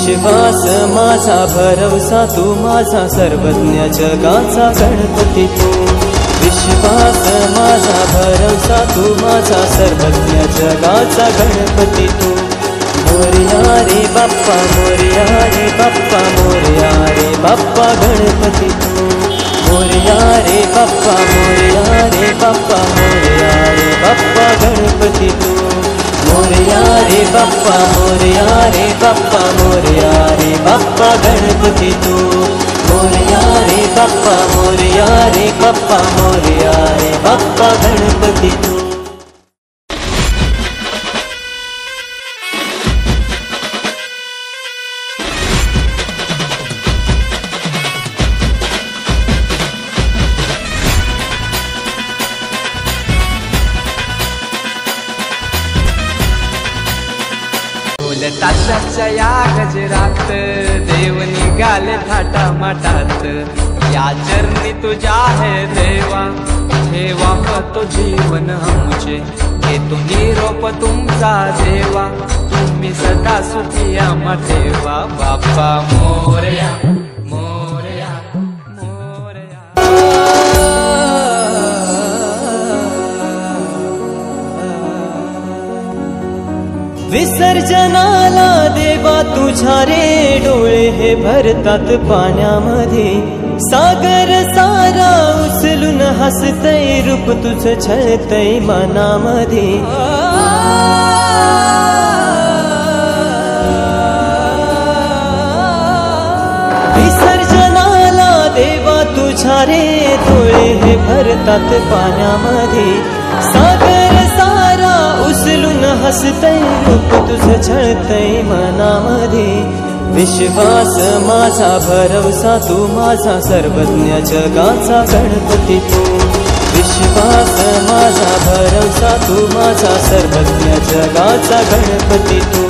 विश्वास माझा भरवसा तू माझा सर्वज्ञ जगाचा गणपती तू। विश्वास माझा भरवसा तू माझा सर्वज्ञ जगाचा गणपती तू। मोरया रे बाप्पा मोरया रे बाप्पा मोरया रे बाप्पा गणपती तू। मोरया रे बाप्पा मोरया रे बाप्पा मोरया रे बाप्पा गणपती तू। मोरया रे बाप्पा मोरया रे बाप्पा मोरया रे बाप्पा गणपती तू। मोरया रे बाप्पा मोरया रे बाप्पा मोरया रे बाप्पा गणपती तू। ताशाच्या या गजरात देव निघाले थाटा माटात। या चरणी तुझ्या है देवा ठेवा तो जीवन आमचे। घेतो निरोप तुमचा देवा तुम्ही सदा सुखी आम्हा ठेवा। बाप्पा मोरया मोरया मोरया। विसर्जनाला देवा तुझ्या रे डोळे हे भरतात पाण्यामध्ये। सागर सारा उचलून हसतय रूप तुझं छळतय मनामध्ये। विसर्जनाला देवा तुझ्या रे डोळे हे भरतात पाण्यामध्ये। सागर सारा उचलून हसतय रूप तुझं छळतय मनामध्ये। विश्वास माझा भरवसा तू माझा सर्वज्ञ जगाचा गणपती तू। विश्वास माझा भरवसा तू माझा सर्वज्ञ जगाचा गणपती तू।